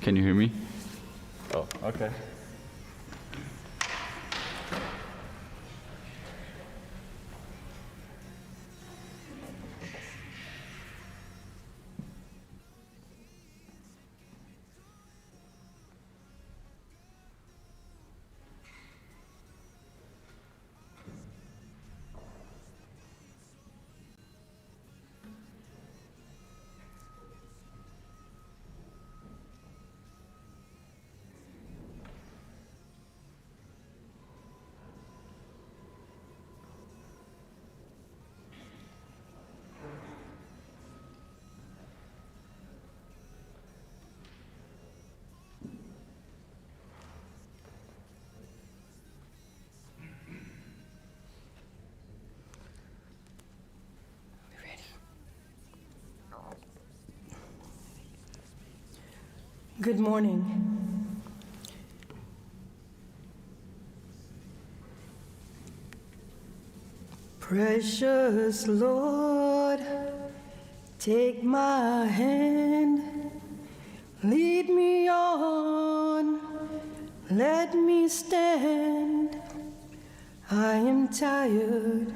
Can you hear me? Oh, okay. Good morning. Precious Lord, take my hand, lead me on, let me stand. I am tired,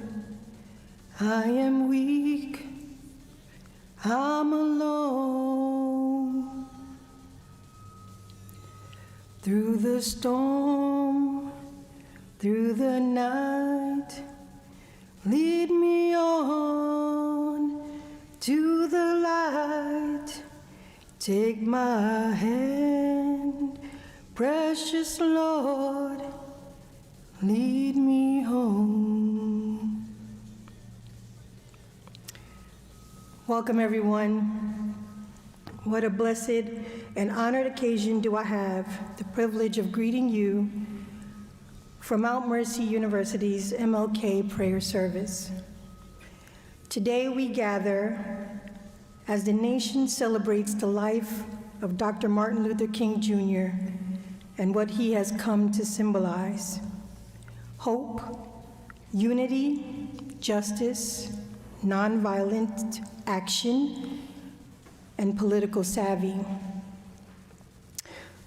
I am weak, I'm alone. Through the storm, through the night, lead me on to the light. Take my hand, precious Lord, lead me home. Welcome, everyone. What a blessed and honored occasion do I have the privilege of greeting you from Mount Mercy University's MLK prayer service. Today we gather as the nation celebrates the life of Dr. Martin Luther King Jr. and what he has come to symbolize: hope, unity, justice, nonviolent action, and political savvy.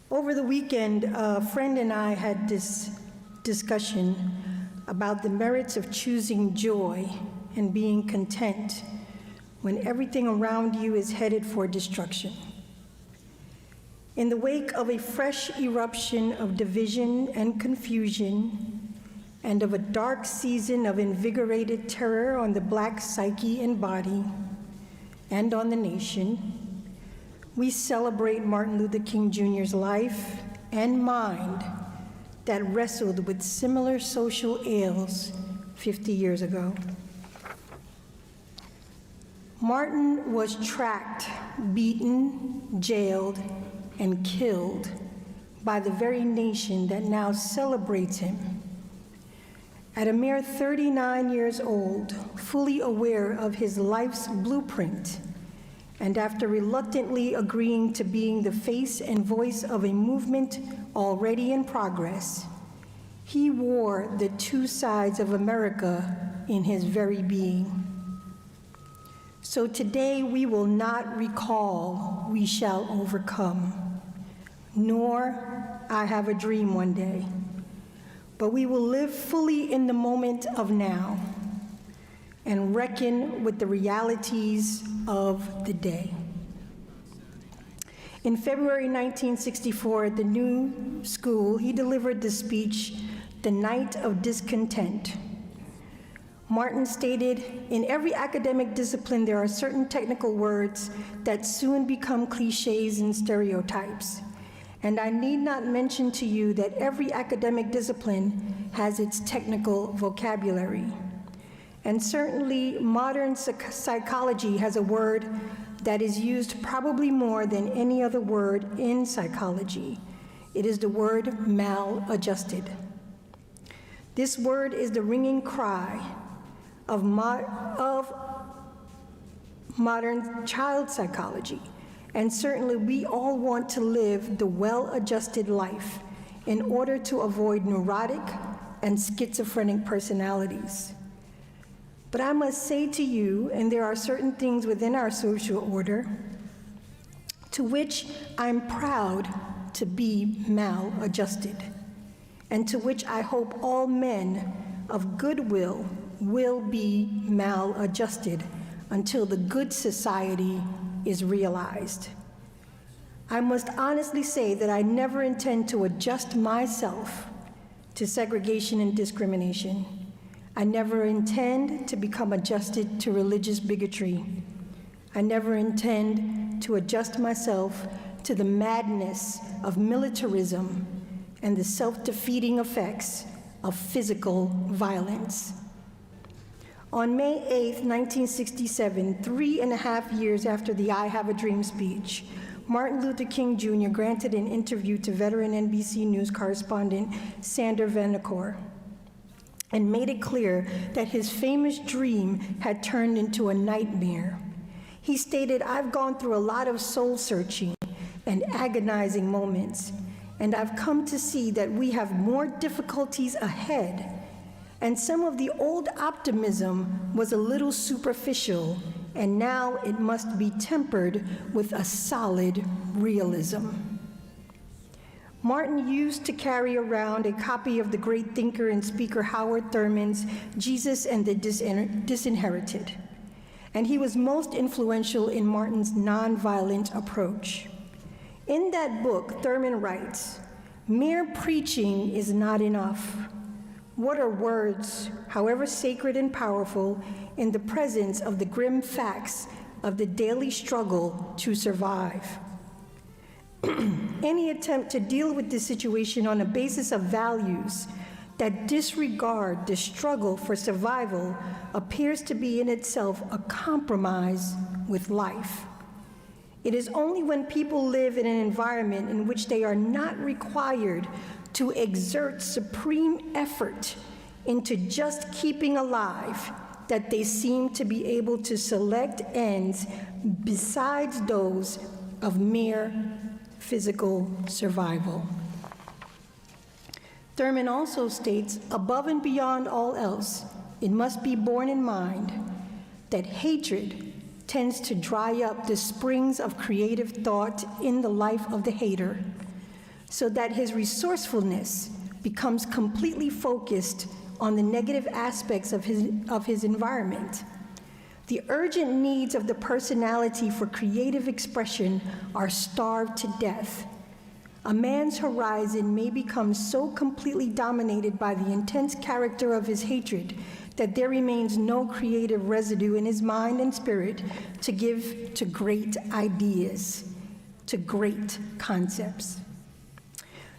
Over the weekend, a friend and I had this discussion about the merits of choosing joy and being content when everything around you is headed for destruction. In the wake of a fresh eruption of division and confusion, and of a dark season of invigorated terror on the Black psyche and body, and on the nation, we celebrate Martin Luther King Jr.'s life and mind that wrestled with similar social ills 50 years ago. Martin was tracked, beaten, jailed, and killed by the very nation that now celebrates him. At a mere 39 years old, fully aware of his life's blueprint, and after reluctantly agreeing to being the face and voice of a movement already in progress, he wore the two sides of America in his very being. So today we will not recall "We shall overcome," nor "I have a dream one day," but we will live fully in the moment of now and reckon with the realities of the day. In February 1964, at the New School, he delivered the speech, "The Night of Discontent." Martin stated, "In every academic discipline, there are certain technical words that soon become cliches and stereotypes. And I need not mention to you that every academic discipline has its technical vocabulary. And certainly modern psychology has a word that is used probably more than any other word in psychology. It is the word maladjusted. This word is the ringing cry of modern child psychology. And certainly we all want to live the well-adjusted life in order to avoid neurotic and schizophrenic personalities. But I must say to you, and there are certain things within our social order, to which I'm proud to be maladjusted, and to which I hope all men of goodwill will be maladjusted until the good society is realized. I must honestly say that I never intend to adjust myself to segregation and discrimination. I never intend to become adjusted to religious bigotry. I never intend to adjust myself to the madness of militarism and the self-defeating effects of physical violence. On May 8, 1967, 3.5 years after the I Have a Dream speech, Martin Luther King Jr. granted an interview to veteran NBC News correspondent Sander Vanderkoor and made it clear that his famous dream had turned into a nightmare. He stated, "I've gone through a lot of soul-searching and agonizing moments, and I've come to see that we have more difficulties ahead, and some of the old optimism was a little superficial, and now it must be tempered with a solid realism." Martin used to carry around a copy of the great thinker and speaker Howard Thurman's Jesus and the Disinherited, and he was most influential in Martin's nonviolent approach. In that book, Thurman writes, "Mere preaching is not enough. What are words, however sacred and powerful, in the presence of the grim facts of the daily struggle to survive? Any attempt to deal with this situation on a basis of values that disregard the struggle for survival appears to be in itself a compromise with life. It is only when people live in an environment in which they are not required to exert supreme effort into just keeping alive that they seem to be able to select ends besides those of mere physical survival." Thurman also states, "Above and beyond all else, it must be borne in mind that hatred tends to dry up the springs of creative thought in the life of the hater, so that his resourcefulness becomes completely focused on the negative aspects of his environment. The urgent needs of the personality for creative expression are starved to death. A man's horizon may become so completely dominated by the intense character of his hatred that there remains no creative residue in his mind and spirit to give to great ideas, to great concepts.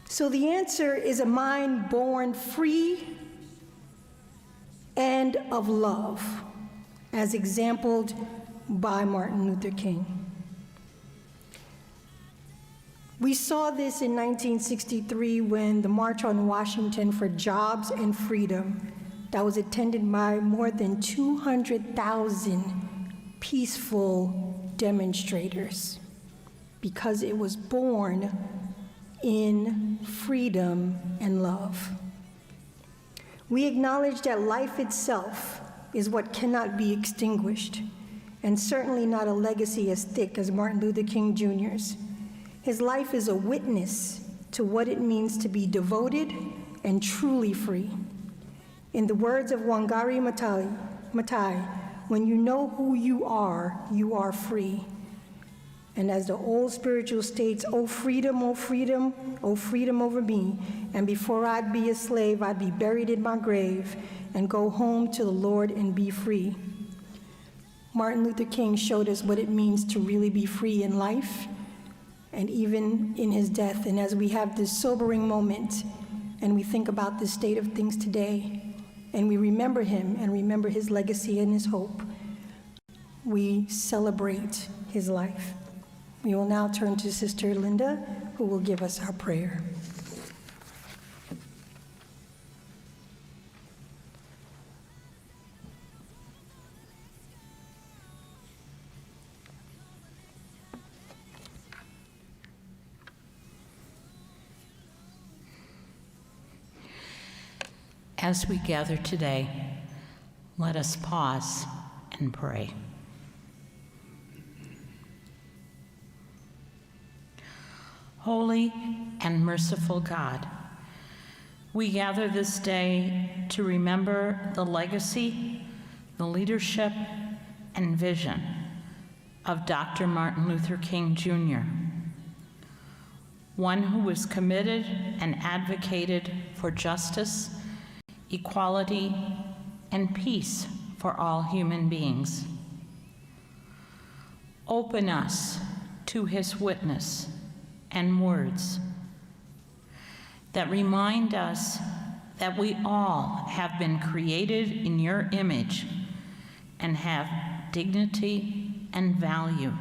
So the answer is a mind born free and of love, as exampled by Martin Luther King. We saw this in 1963 when the March on Washington for Jobs and Freedom that was attended by more than 200,000 peaceful demonstrators, because it was born in freedom and love. We acknowledge that life itself is what cannot be extinguished, and certainly not a legacy as thick as Martin Luther King Jr.'s. His life is a witness to what it means to be devoted and truly free. In the words of Wangari Maathai, "When you know who you are free." And as the old spiritual states, "Oh freedom, oh freedom, oh freedom over me. And before I'd be a slave, I'd be buried in my grave and go home to the Lord and be free." Martin Luther King showed us what it means to really be free in life and even in his death. And as we have this sobering moment and we think about the state of things today, and we remember him and remember his legacy and his hope, we celebrate his life. We will now turn to Sister Linda, who will give us our prayer. As we gather today, let us pause and pray. Holy and merciful God, we gather this day to remember the legacy, the leadership, and vision of Dr. Martin Luther King Jr., one who was committed and advocated for justice, equality, and peace for all human beings. Open us to his witness and words that remind us that we all have been created in your image and have dignity and value.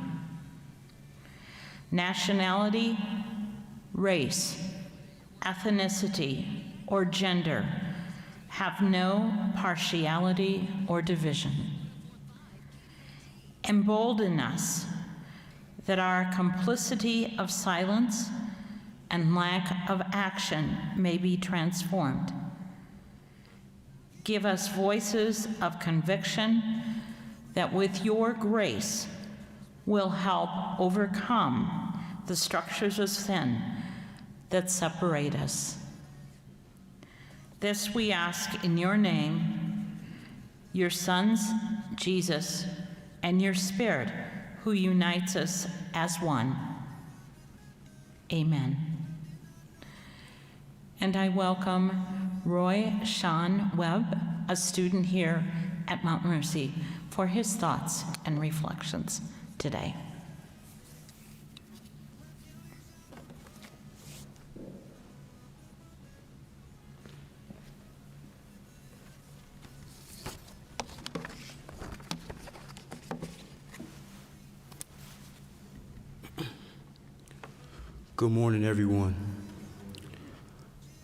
Nationality, race, ethnicity, or gender have no partiality or division. Embolden us that our complicity of silence and lack of action may be transformed. Give us voices of conviction that with your grace will help overcome the structures of sin that separate us. This we ask in your name, your Son's, Jesus, and your Spirit, who unites us as one. Amen. And I welcome Roy Sean Webb, a student here at Mount Mercy, for his thoughts and reflections today. Good morning, everyone.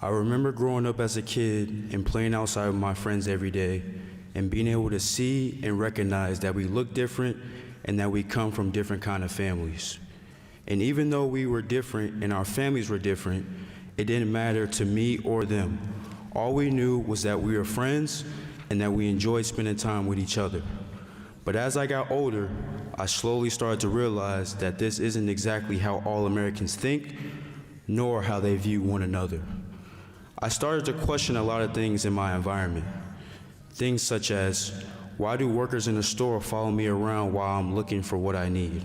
I remember growing up as a kid and playing outside with my friends every day and being able to see and recognize that we look different and that we come from different kind of families. And even though we were different and our families were different, it didn't matter to me or them. All we knew was that we were friends and that we enjoyed spending time with each other. But as I got older, I slowly started to realize that this isn't exactly how all Americans think, nor how they view one another. I started to question a lot of things in my environment. Things such as, why do workers in the store follow me around while I'm looking for what I need?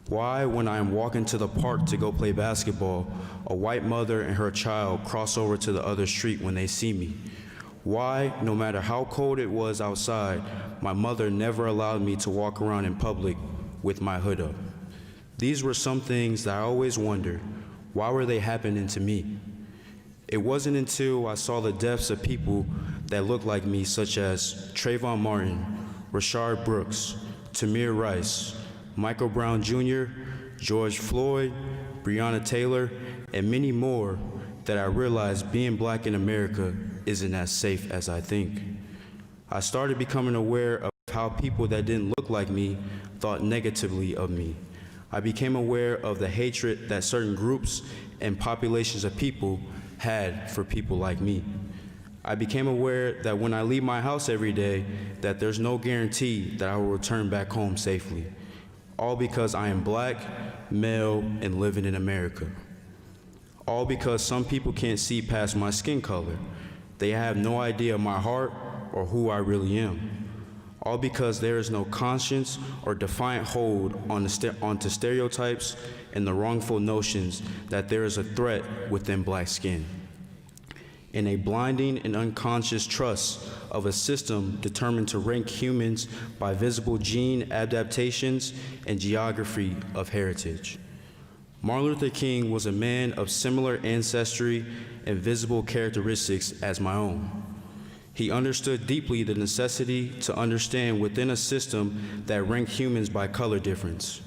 Why, when I'm walking to the park to go play basketball, a white mother and her child cross over to the other street when they see me? Why, no matter how cold it was outside, my mother never allowed me to walk around in public with my hood up? These were some things that I always wondered, why were they happening to me? It wasn't until I saw the deaths of people that looked like me, such as Trayvon Martin, Rashard Brooks, Tamir Rice, Michael Brown Jr., George Floyd, Breonna Taylor, and many more, that I realized being black in America isn't as safe as I think. I started becoming aware of how people that didn't look like me thought negatively of me. I became aware of the hatred that certain groups and populations of people had for people like me. I became aware that when I leave my house every day, that there's no guarantee that I will return back home safely, all because I am black, male, and living in America. All because some people can't see past my skin color. They have no idea my heart or who I really am. All because there is no conscience or defiant hold onto stereotypes and the wrongful notions that there is a threat within black skin. In a blinding and unconscious trust of a system determined to rank humans by visible gene adaptations and geography of heritage. Martin Luther King was a man of similar ancestry and visible characteristics as my own. He understood deeply the necessity to understand within a system that ranked humans by color difference,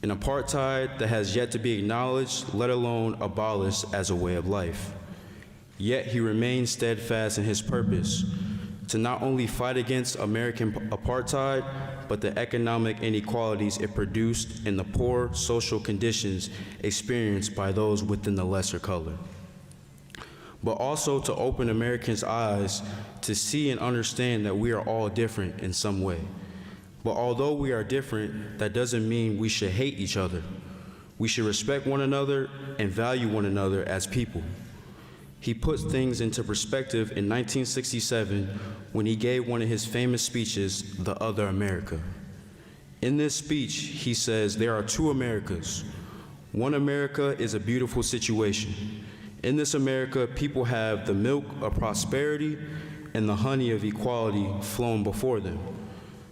an apartheid that has yet to be acknowledged, let alone abolished as a way of life. Yet he remained steadfast in his purpose to not only fight against American apartheid, but the economic inequalities it produced in the poor social conditions experienced by those within the lesser color. But also to open Americans' eyes to see and understand that we are all different in some way. But although we are different, that doesn't mean we should hate each other. We should respect one another and value one another as people. He put things into perspective in 1967 when he gave one of his famous speeches, The Other America. In this speech, he says, there are two Americas. One America is a beautiful situation. In this America, people have the milk of prosperity and the honey of equality flowing before them.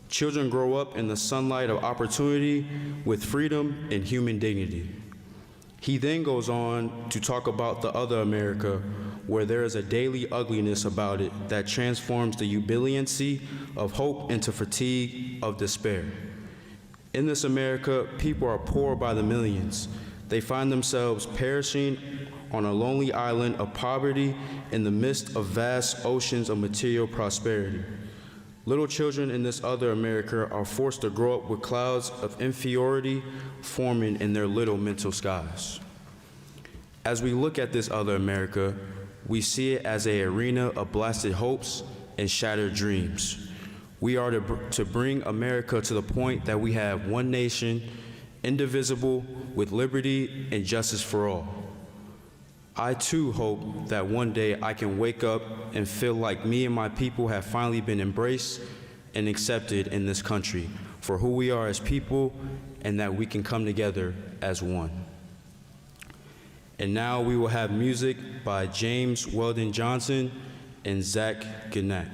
Children grow up in the sunlight of opportunity with freedom and human dignity. He then goes on to talk about the other America, where there is a daily ugliness about it that transforms the jubilancy of hope into fatigue of despair. In this America, people are poor by the millions. They find themselves perishing on a lonely island of poverty in the midst of vast oceans of material prosperity. Little children in this other America are forced to grow up with clouds of inferiority forming in their little mental skies. As we look at this other America, we see it as an arena of blasted hopes and shattered dreams. We are to bring America to the point that we have one nation, indivisible, with liberty and justice for all. I too hope that one day I can wake up and feel like me and my people have finally been embraced and accepted in this country for who we are as people, and that we can come together as one. And now we will have music by James Weldon Johnson and Zach Gnack.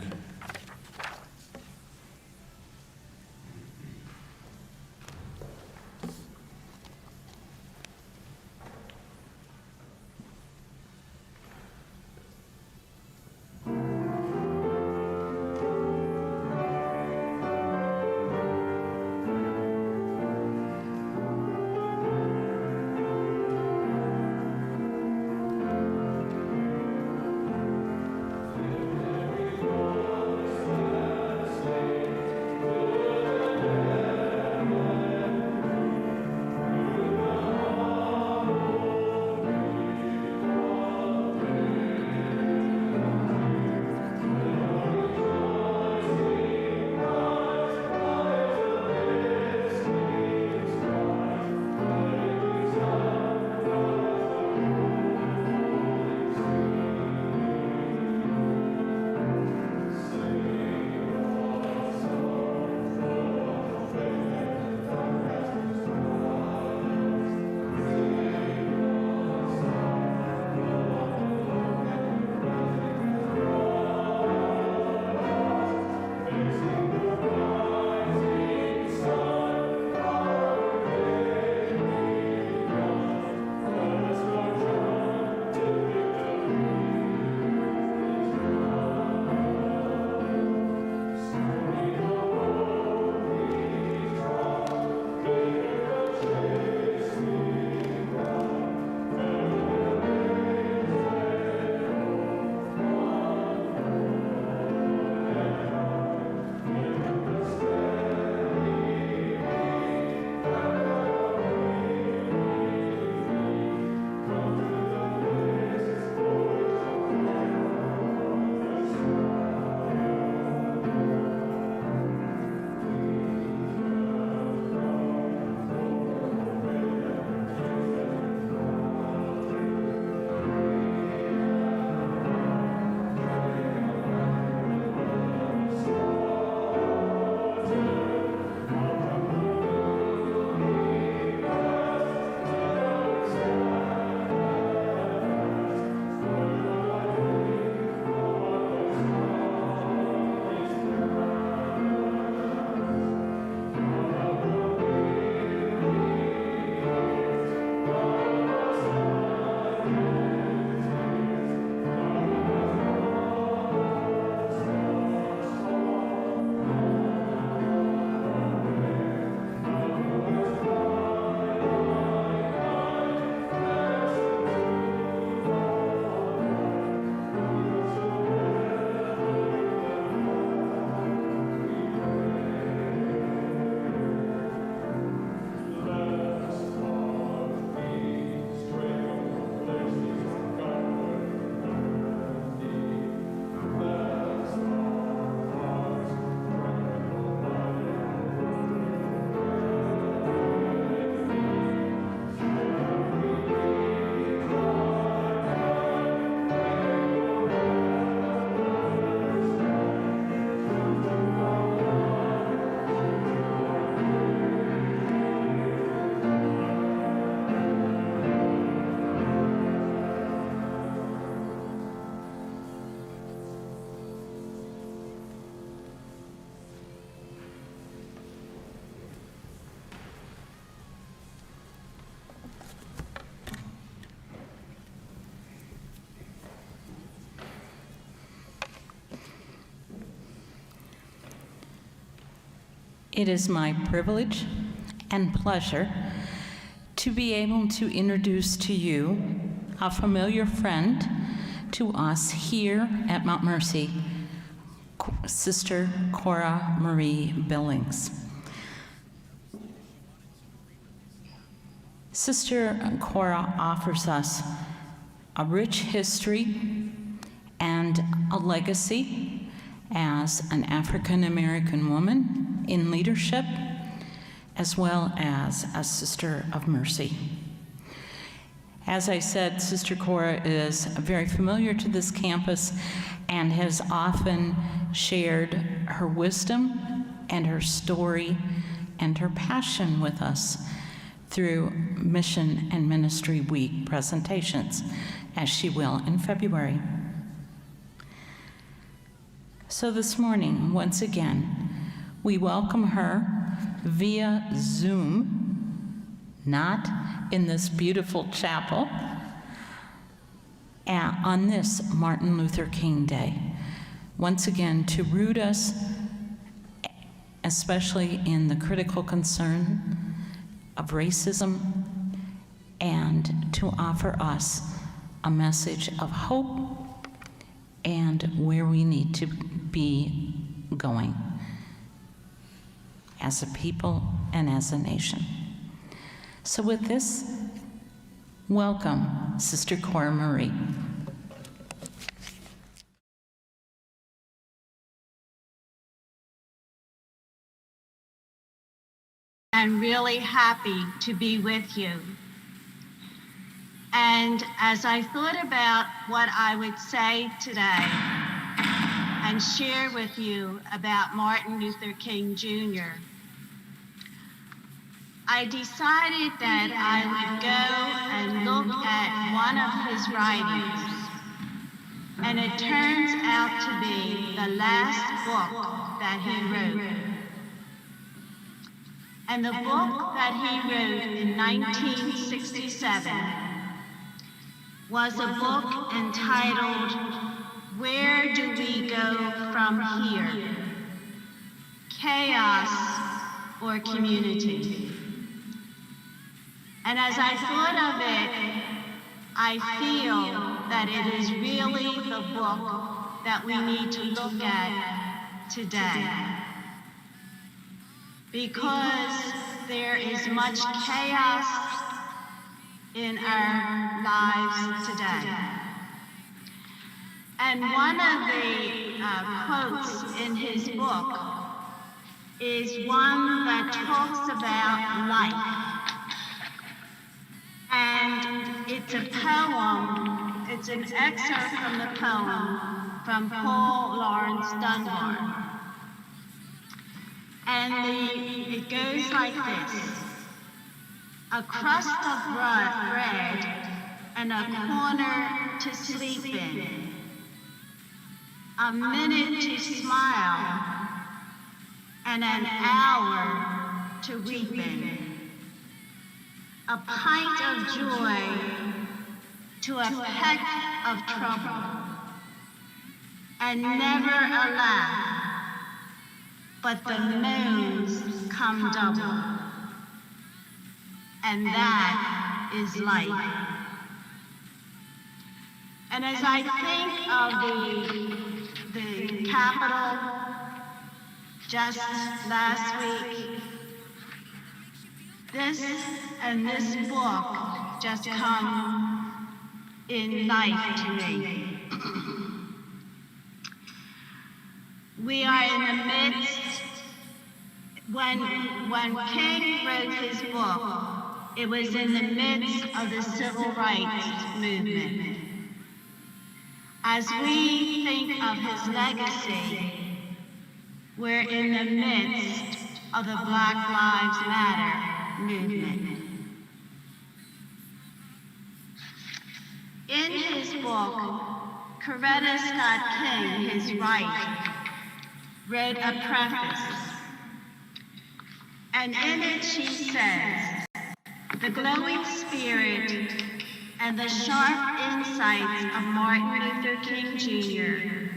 Every It is my privilege and pleasure to be able to introduce to you a familiar friend to us here at Mount Mercy, Sister Cora Marie Billings. Sister Cora offers us a rich history and a legacy as an African American woman in leadership, as well as a Sister of Mercy. As I said, Sister Cora is very familiar to this campus and has often shared her wisdom and her story and her passion with us through Mission and Ministry Week presentations, as she will in February. So this morning, once again, we welcome her via Zoom, not in this beautiful chapel, on this Martin Luther King Day, once again to root us, especially in the critical concern of racism, and to offer us a message of hope and where we need to be going as a people and as a nation. So with this, welcome, Sister Cora Marie. I'm really happy to be with you. And as I thought about what I would say today and share with you about Martin Luther King Jr., I decided that I would go and look at one of his writings, and it turns out to be the last book that he wrote. And the book that he wrote in 1967 was a book entitled, Where Do We Go From Here? Chaos or Community? And as I thought of it, I feel that it is really the book that we need to look at today. Because there is much chaos in our lives today. And one of the quotes in his book is one that talks about life. And it's a poem, it's an excerpt from the poem from Paul Laurence Dunbar. And it goes like this: a crust of bread and a corner to sleep in, a minute to smile and an hour to weep in, a pint of joy to a peck of trouble, and never a laugh, but the moans come double, and that is life. And as I think of the Capitol just last week, this book just come in life to me. We are in the midst, when King wrote his book, it was in the midst of the civil rights movement. As we think of his legacy, we're in the midst of the Black Lives Matter movement. In his book, Coretta Scott King, his wife, wrote a preface. And in it she says, the glowing spirit and the sharp insights of Martin Luther King Jr.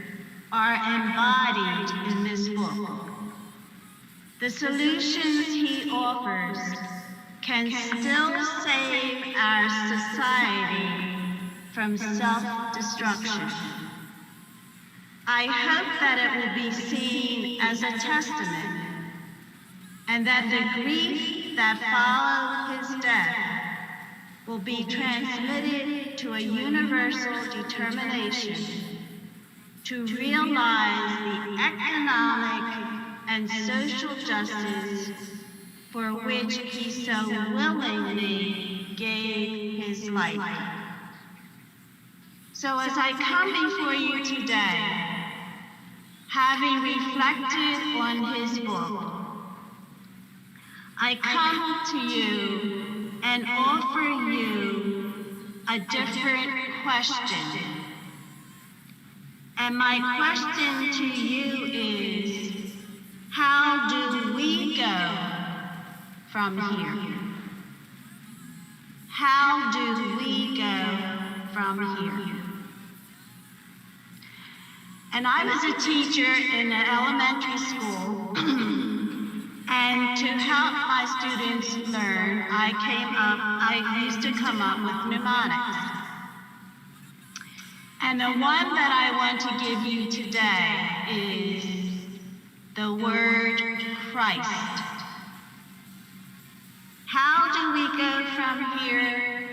are embodied in this book. The solutions he offers can still save our society from self-destruction. I hope that it will be seen as a testament, and that the grief that followed his death will be transmitted to a universal determination to realize the economic and social justice for which he so willingly gave his life. So as I come before you today, having reflected on his book, I come to you and offer you a different question. And my question to you is, how do we go from here? How do we go from here? And I was a teacher in an elementary school, and to help my students learn, I used to come up with mnemonics. And the one that I want to give you today is the word Christ. How do we go from here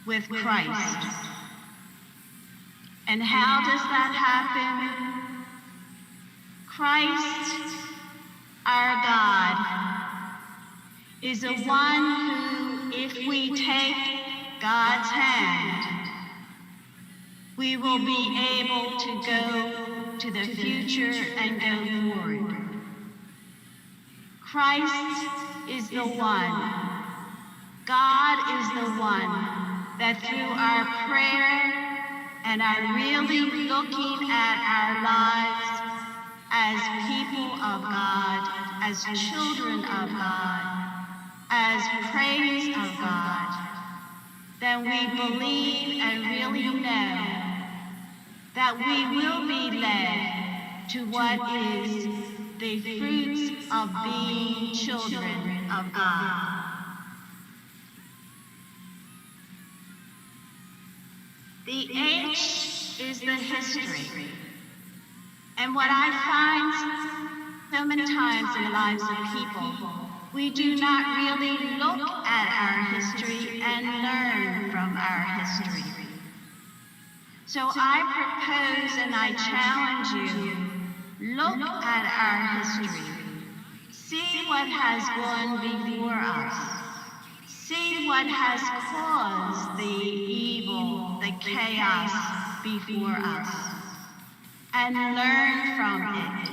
with Christ? And how does that happen? Christ, our God, is the one who, if we take God's hand, we will be able to go to the future and go forward. Christ is the one, God is the one that through our prayer and our really looking at our lives as people of God, as children of God, as praise of God, then we believe and really know that we will be led to what is the fruits of being children of God. The H is the history. And what I find so many times in the lives of people, we do not really look at our history and learn from our history. So I propose and I challenge you, look at our history. See what has gone before us. See what has caused the evil, the chaos before us, and learn from it.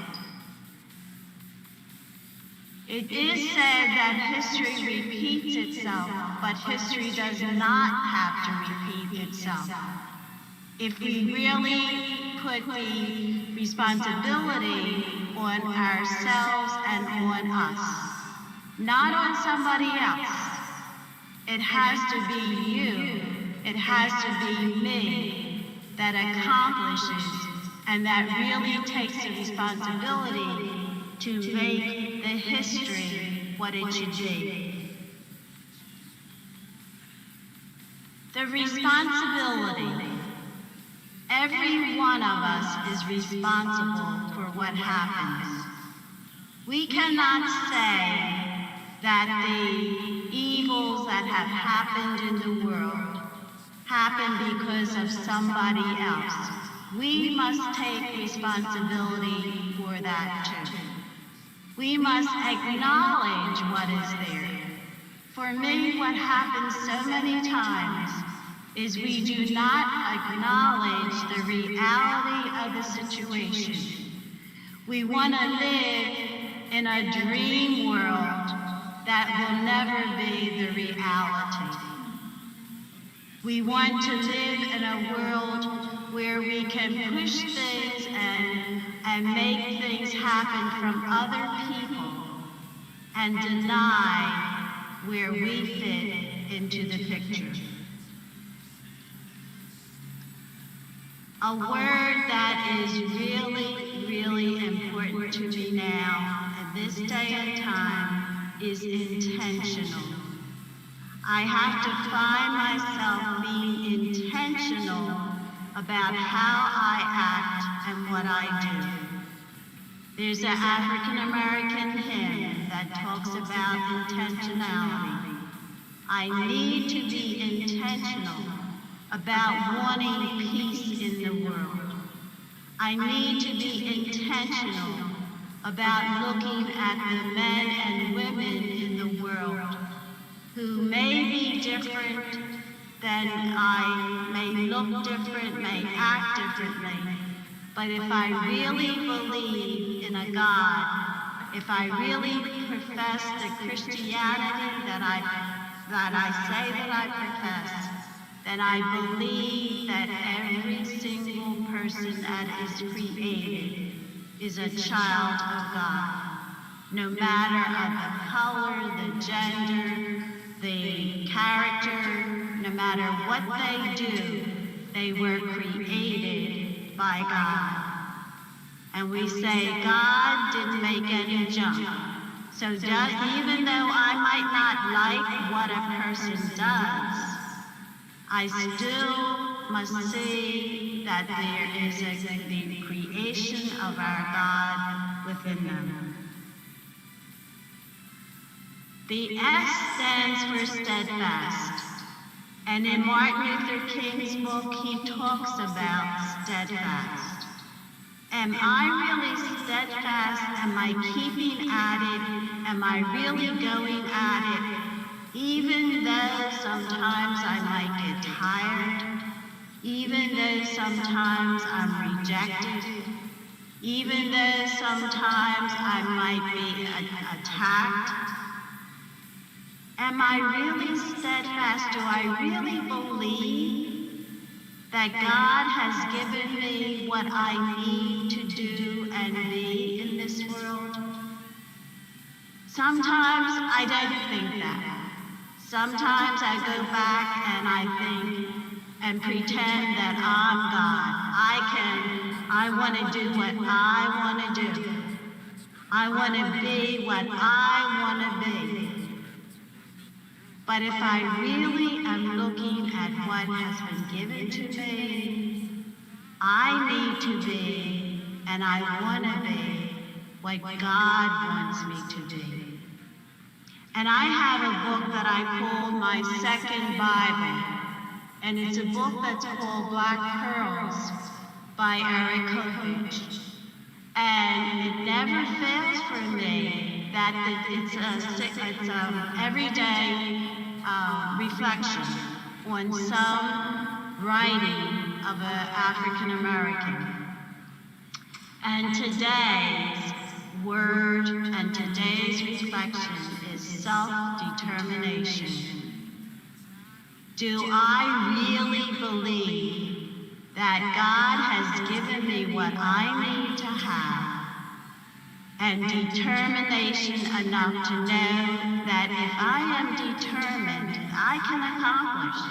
It is said that history repeats itself, but history does not have to repeat itself. If we really put the responsibility on ourselves and on us, not on somebody else. It has to be you, it has to be me that accomplishes and that really takes the responsibility to make the history what it should be. The responsibility. Every one of us is responsible for what happens. We cannot say that the evils that have happened in the world happen because of somebody else. We must take responsibility for that too. We must acknowledge what is there. For me, what happens so many times is we do not acknowledge the reality of the situation. We want to live in a dream world that will never be the reality. We want to live in a world where we can push things and make things happen from other people and deny where we fit into the picture. A word that is really, really important to me now in this day and time is intentional. I have to find myself being intentional about how I act and what I do. There's an African American hymn that talks about intentionality. I need to be intentional about wanting peace in the world. I need to be intentional about looking at the men and women in the world who may be different than I, may look different, may act differently. But if I really believe in a God, if I really profess the Christianity that I say that I profess, then I believe that every single person that is created is a child of God. No matter of the color, the gender, the character, no matter what they do, they were created by God. And we say God didn't make any junk. So even though I might not like what a person does, I still must see that there is the creation of our God within them. The S stands for steadfast. And in Martin Luther King's book, he talks about steadfast. Am I really steadfast? Am I keeping at it? Am I really going at it? Even though sometimes I might get tired, even though sometimes I'm rejected, even though sometimes I might be attacked, am I really steadfast? Do I really believe that God has given me what I need to do and be in this world? Sometimes I don't think that. Sometimes I go back and I think and pretend that I'm God. I want to do what I want to do. I want to be what I want to be. But if I really am looking at what has been given to me, I need to be, and I want to be, what God wants me to be. And I have a book that I call my second Bible, and it's a book that's called Black Pearls by Eric Kovic. And it never fails for me that it's a everyday reflection on some writing of an African American. And today's word and today's reflection is self-determination. Do I really believe that God has given me what I need to have, and determination enough to know that if I am determined, I can accomplish.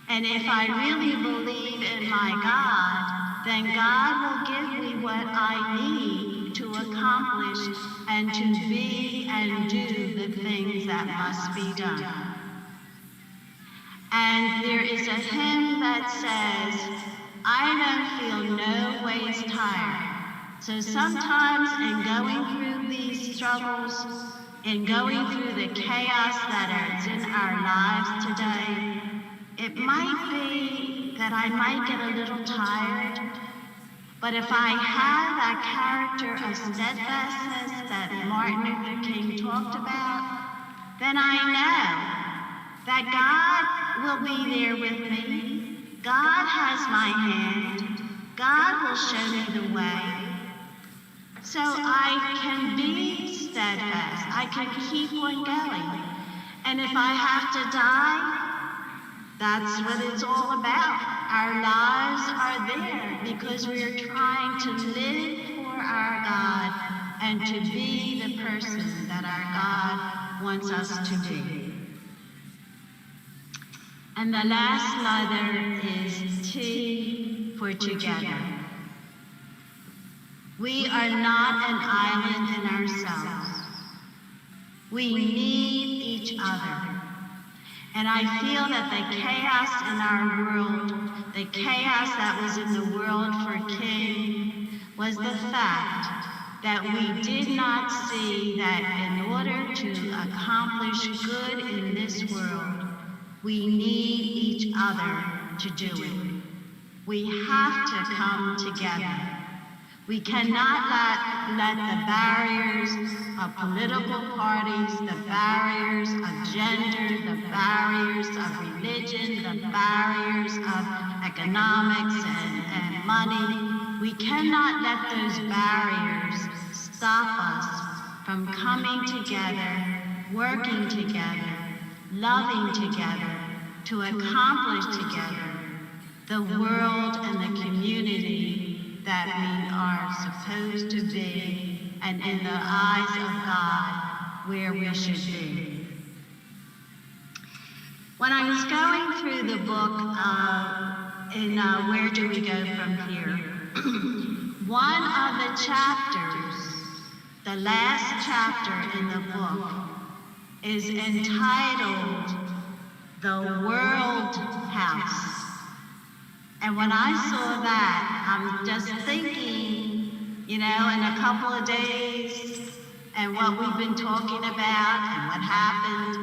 And if I really believe in my God, then God will give me what I need to accomplish and to be and do the things that must be done. And there is a hymn that says, I don't feel no ways tired. So sometimes in going through these struggles, in going through the chaos that is in our lives today, it might be that I might get a little tired, but if I have that character of steadfastness that Martin Luther King talked about, then I know that God will be there with me. God has my hand. God will show me the way. So I can be steadfast. I can keep on going. And if I have to die, that's what it's all about. Our lives are there because we're trying to live for our God and to be the person that our God wants us to be. And the last letter is T for together. We are not an island in ourselves. We need each other. And I feel that the chaos in our world, the chaos that was in the world for King, was the fact that we did not see that in order to accomplish good in this world, we need each other to do it. We have to come together. We cannot let the barriers of political parties, the barriers of gender, the barriers of religion, the barriers of economics and money, we cannot let those barriers stop us from coming together, working together, loving together, to accomplish together the world and the community that we are supposed to be, and in the eyes of God, where we should be. When I was going through the book in Where Do We Go From Here, one of the chapters, the last chapter in the book, is entitled The World House. And when I saw that, I'm just thinking, in a couple of days, and what we've been talking about, and what happened,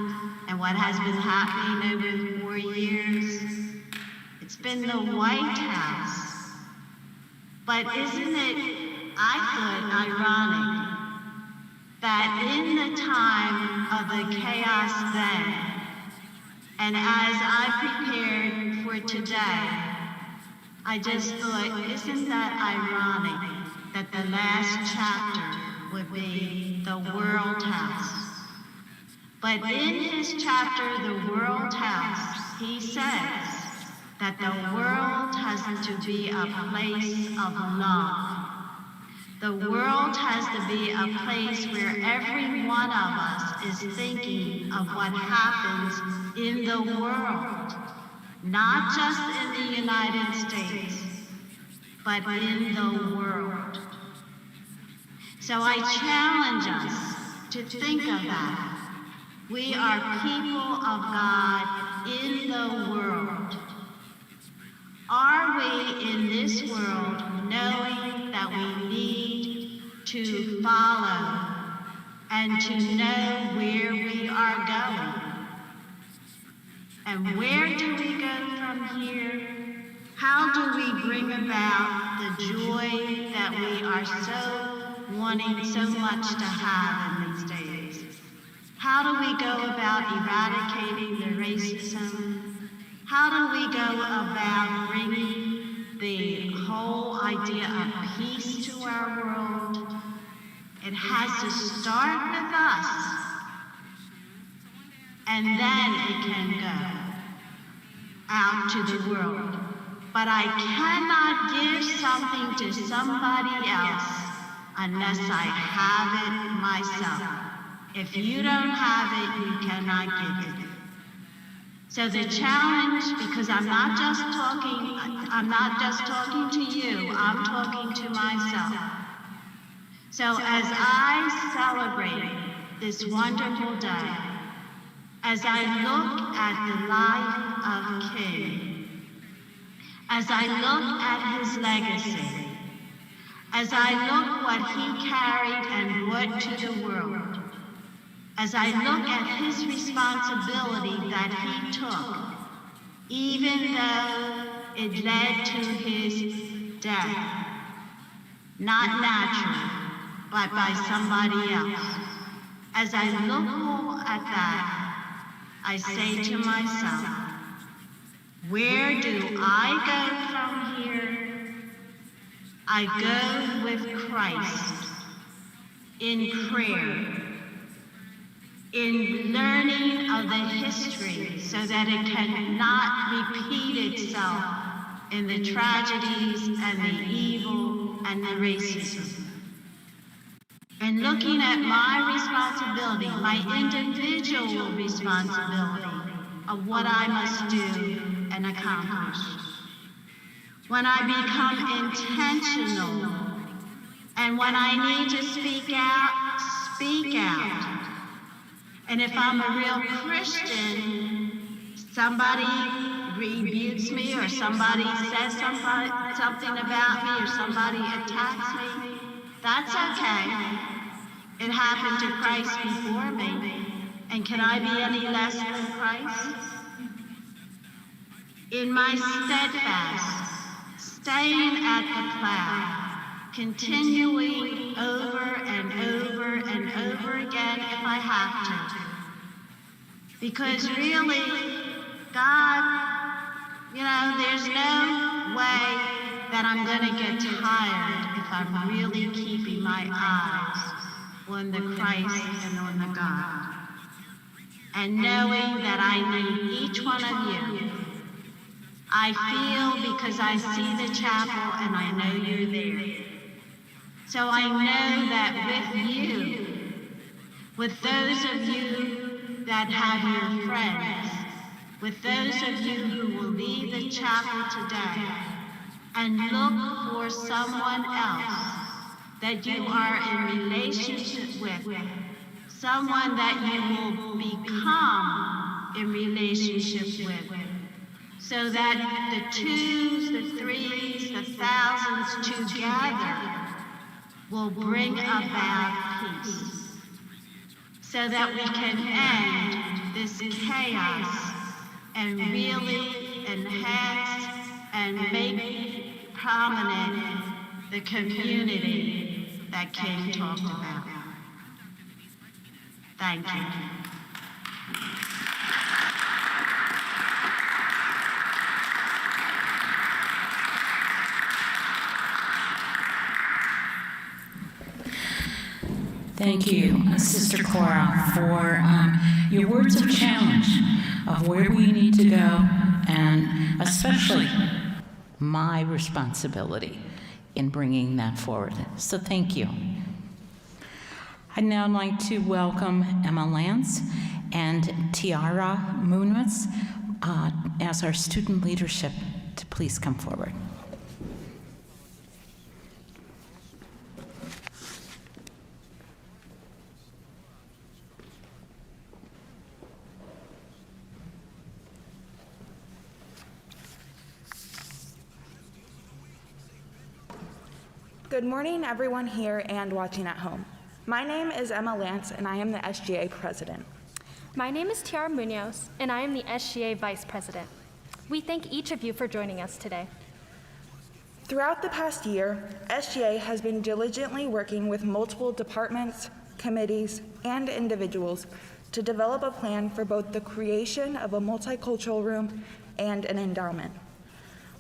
and what has been happening over 4 years. It's been the White House. But isn't it, I thought, ironic, that in the time of the chaos then, and as I prepared for today, I just thought, isn't that ironic that the last chapter would be the World House? But in his chapter, The World House, he says that the world has to be a place of love. The world has to be a place where every one of us is thinking of what happens in the world. Not just in the United States, but in the world. So I challenge us to think of that. We are people of God in the world. Are we in this world knowing that we need to follow and to know where we are going? And where do we go from here? How do we bring about the joy that we are so wanting so much to have in these days? How do we go about eradicating the racism? How do we go about bringing the whole idea of peace to our world? It has to start with us. And then it can go out to the world. But I cannot give something to somebody else unless I have it myself. If you don't have it, you cannot give it. So the challenge, because I'm not just talking to you, I'm talking to myself. So as I celebrate this wonderful day, as I look at the life of King, as I look at his legacy, as I look what he carried and brought to the world, as I look at his responsibility that he took, even though it led to his death, not naturally, but by somebody else. As I look at that, I say to myself, where do I go from here? I go with Christ in prayer, in learning of the history so that it cannot repeat itself in the tragedies and the evil and the racism. And looking at my responsibility, my individual responsibility of what I must do and accomplish. When I become intentional, and when I need to speak out, And if I'm a real Christian, somebody rebukes me or somebody says something about me or somebody attacks me, that's okay. It happened to Christ before me. And can I be any less than Christ? In my steadfast, staying at the plow, continuing over and over and over again if I have to. Because really, God, there's no way that I'm going to get tired if I'm really keeping my eyes on the Christ and on the God. And knowing that I need each one of you. I feel because I see the chapel and I know you're there. So I know that with you, with those of you that have your friends, with those of you who will leave the chapel today and look for someone else that you are in relationship with, someone that you will become in relationship with, so that the twos, the threes, the thousands together will bring about peace, so that we can end this chaos and really enhance and make prominent the community that King talked about. Thank you. Thank you, Sister Cora, for your words of challenge of where we need to go, and especially my responsibility in bringing that forward. So thank you. I'd now like to welcome Emma Lance and Tiara Munitz as our student leadership to please come forward. Good morning, everyone here and watching at home. My name is Emma Lance, and I am the SGA president. My name is Tiara Munoz, and I am the SGA vice president. We thank each of you for joining us today. Throughout the past year, SGA has been diligently working with multiple departments, committees, and individuals to develop a plan for both the creation of a multicultural room and an endowment.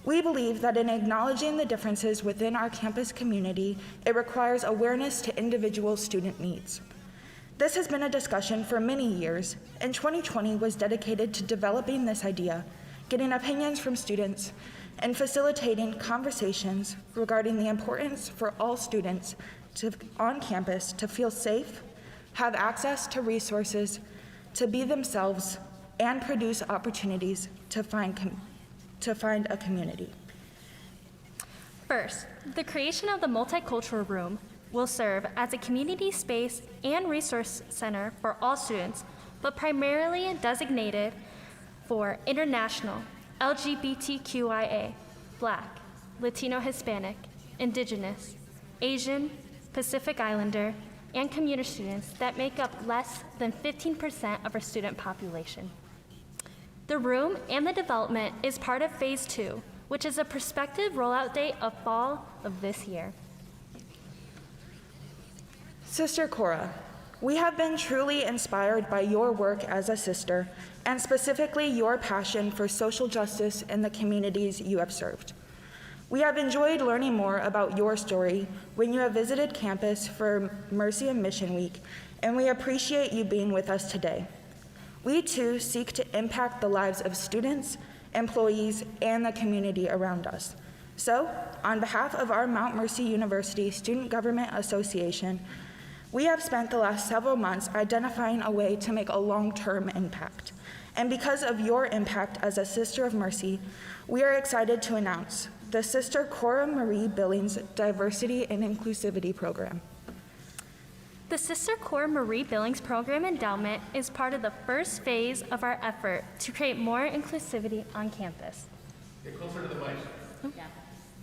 We believe that in acknowledging the differences within our campus community, it requires awareness to individual student needs. This has been a discussion for many years, and 2020 was dedicated to developing this idea, getting opinions from students, and facilitating conversations regarding the importance for all students on campus to feel safe, have access to resources, to be themselves, and produce opportunities to find a community. First, the creation of the Multicultural Room will serve as a community space and resource center for all students, but primarily designated for international, LGBTQIA, Black, Latino Hispanic, Indigenous, Asian, Pacific Islander, and commuter students that make up less than 15% of our student population. The room and the development is part of Phase 2, which is a prospective rollout date of fall of this year. Sister Cora, we have been truly inspired by your work as a sister, and specifically your passion for social justice in the communities you have served. We have enjoyed learning more about your story when you have visited campus for Mercy and Mission Week, and we appreciate you being with us today. We too seek to impact the lives of students, employees, and the community around us. So, on behalf of our Mount Mercy University Student Government Association, we have spent the last several months identifying a way to make a long-term impact. And because of your impact as a Sister of Mercy, we are excited to announce the Sister Cora Marie Billings Diversity and Inclusivity Program. The Sister Cora Marie Billings Program Endowment is part of the first phase of our effort to create more inclusivity on campus. Get closer to the mic. Yeah.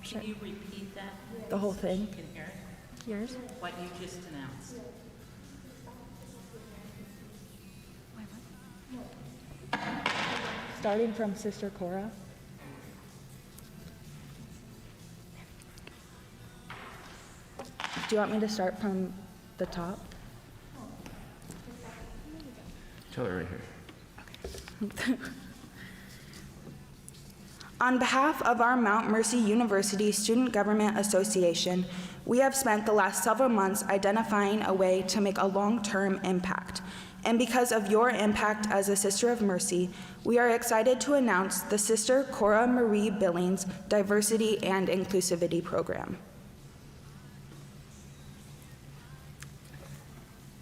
Can you repeat that? The whole thing? Can hear it? Yours? What you just announced. Starting from Sister Cora. Do you want me to start from the top? Tell her right here. On behalf of our Mount Mercy University Student Government Association, we have spent the last several months identifying a way to make a long-term impact. And because of your impact as a Sister of Mercy, we are excited to announce the Sister Cora Marie Billings Diversity and Inclusivity Program.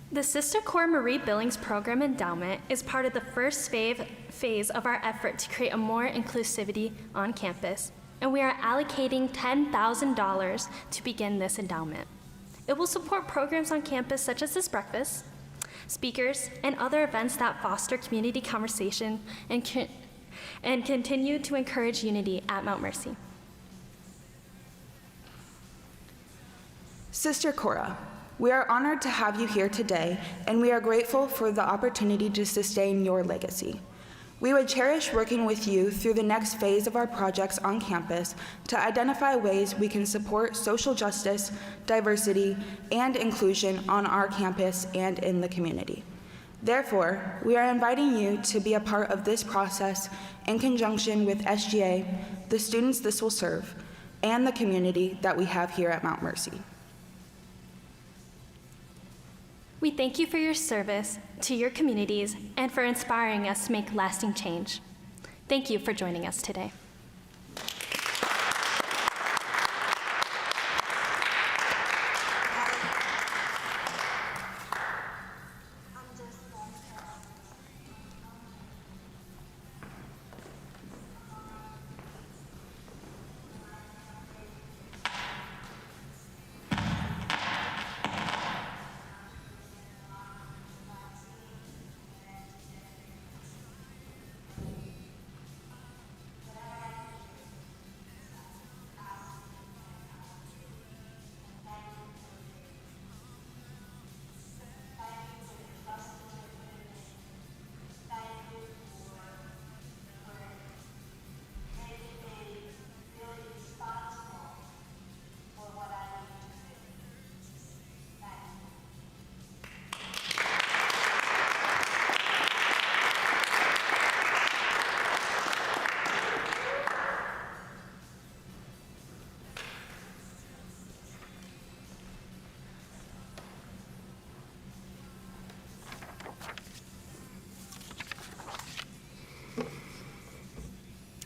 The Sister Cora Marie Billings Program Endowment is part of the first phase of our effort to create a more inclusivity on campus, and we are allocating $10,000 to begin this endowment. It will support programs on campus such as this breakfast, speakers, and other events that foster community conversation and continue to encourage unity at Mount Mercy. Sister Cora, we are honored to have you here today, and we are grateful for the opportunity to sustain your legacy. We would cherish working with you through the next phase of our projects on campus to identify ways we can support social justice, diversity, and inclusion on our campus and in the community. Therefore, we are inviting you to be a part of this process in conjunction with SGA, the students this will serve, and the community that we have here at Mount Mercy. We thank you for your service to your communities and for inspiring us to make lasting change. Thank you for joining us today.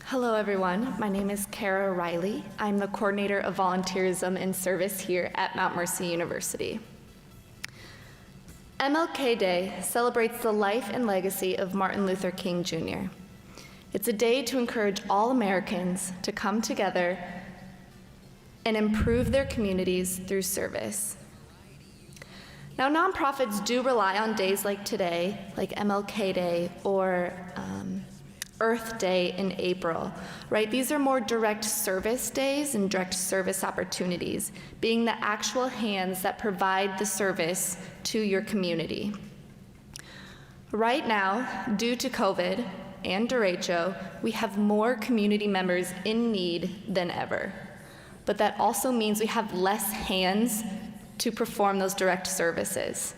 Hello, everyone. My name is Kara Riley. I'm the coordinator of volunteerism and service here at Mount Mercy University. MLK Day celebrates the life and legacy of Martin Luther King Jr. It's a day to encourage all Americans to come together and improve their communities through service. Now, nonprofits do rely on days like today, like MLK Day or Earth Day in April, right? These are more direct service days and direct service opportunities, being the actual hands that provide the service to your community. Right now, due to COVID and derecho, we have more community members in need than ever. But that also means we have less hands to perform those direct services.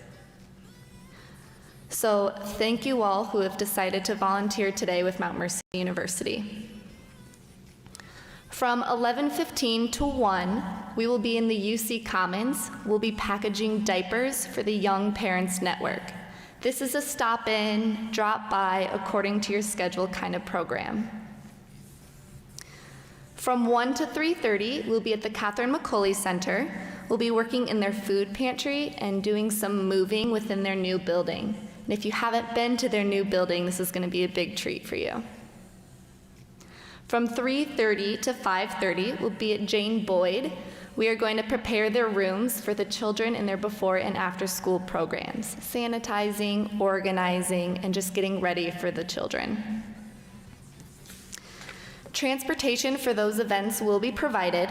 So thank you all who have decided to volunteer today with Mount Mercy University. From 11:15 to 1, we will be in the UC Commons. We'll be packaging diapers for the Young Parents Network. This is a stop-in, drop-by, according to your schedule kind of program. From 1 to 3:30, we'll be at the Catherine McCauley Center. We'll be working in their food pantry and doing some moving within their new building. And if you haven't been to their new building, this is going to be a big treat for you. From 3:30 to 5:30, we'll be at Jane Boyd. We are going to prepare their rooms for the children in their before and after school programs, sanitizing, organizing, and just getting ready for the children. Transportation for those events will be provided.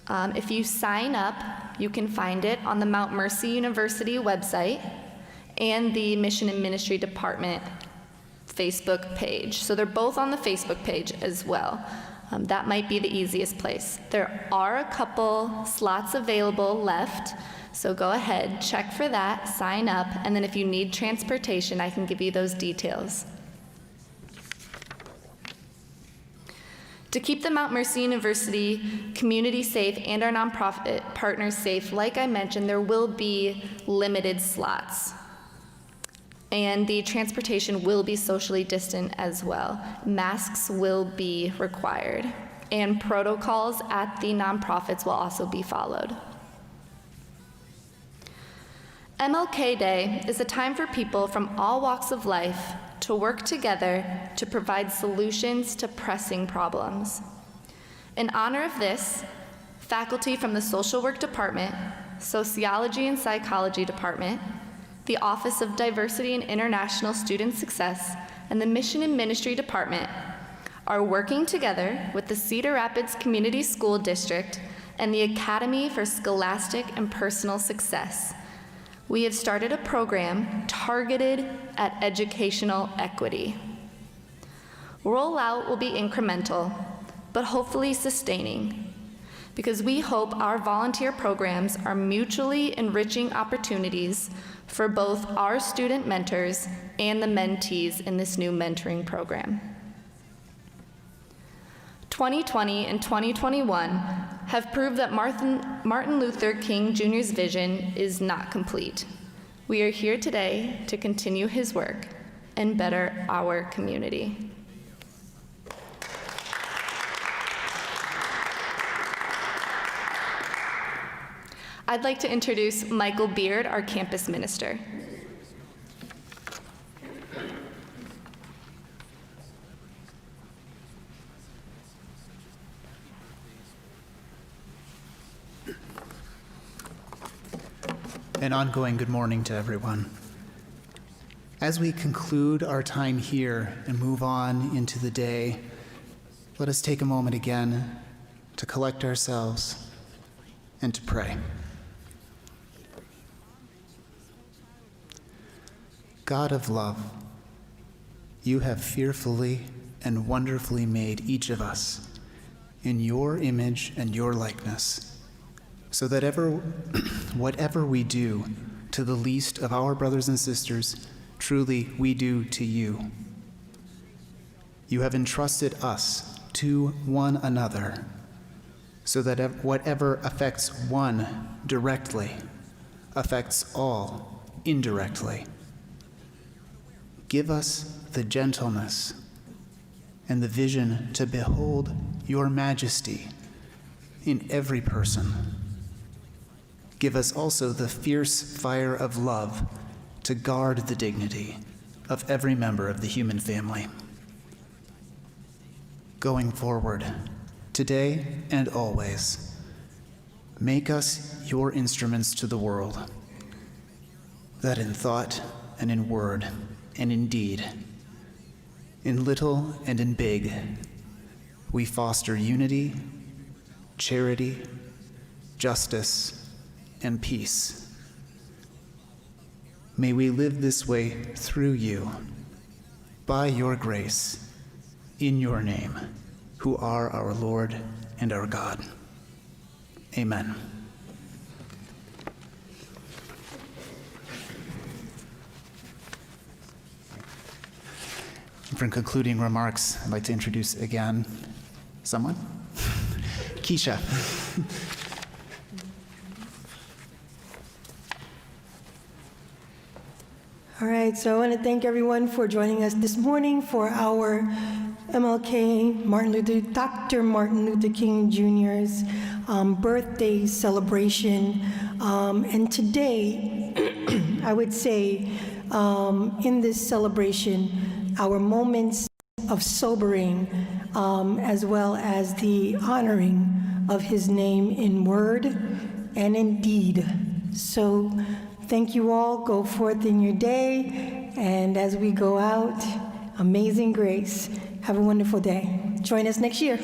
If you sign up, you can find it on the Mount Mercy University website and the Mission and Ministry Department Facebook page. So they're both on the Facebook page as well. That might be the easiest place. There are a couple slots available left, so go ahead, check for that, sign up, and then if you need transportation, I can give you those details. To keep the Mount Mercy University community safe and our nonprofit partners safe, like I mentioned, there will be limited slots. And the transportation will be socially distant as well. Masks will be required. And protocols at the nonprofits will also be followed. MLK Day is a time for people from all walks of life to work together to provide solutions to pressing problems. In honor of this, faculty from the Social Work Department, Sociology and Psychology Department, the Office of Diversity and International Student Success, and the Mission and Ministry Department are working together with the Cedar Rapids Community School District and the Academy for Scholastic and Personal Success. We have started a program targeted at educational equity. Rollout will be incremental, but hopefully sustaining, because we hope our volunteer programs are mutually enriching opportunities for both our student mentors and the mentees in this new mentoring program. 2020 and 2021 have proved that Martin Luther King Jr.'s vision is not complete. We are here today to continue his work and better our community. I'd like to introduce Michael Beard, our campus minister. An ongoing good morning to everyone. As we conclude our time here and move on into the day, let us take a moment again to collect ourselves and to pray. God of love, you have fearfully and wonderfully made each of us in your image and your likeness, so that whatever we do to the least of our brothers and sisters, truly we do to you. You have entrusted us to one another, so that whatever affects one directly affects all indirectly. Give us the gentleness and the vision to behold your majesty in every person. Give us also the fierce fire of love to guard the dignity of every member of the human family. Going forward, today and always, make us your instruments to the world, that in thought and in word and in deed, in little and in big, we foster unity, charity, justice, and peace. May we live this way through you, by your grace, in your name, who are our Lord and our God. Amen. For concluding remarks, I'd like to introduce again someone. Keisha. All right, so I want to thank everyone for joining us this morning for our MLK, Dr. Martin Luther King Jr.'s birthday celebration. And today, I would say, in this celebration, our moments of sobering, as well as the honoring of his name in word and in deed. So thank you all. Go forth in your day. And as we go out, amazing grace. Have a wonderful day. Join us next year.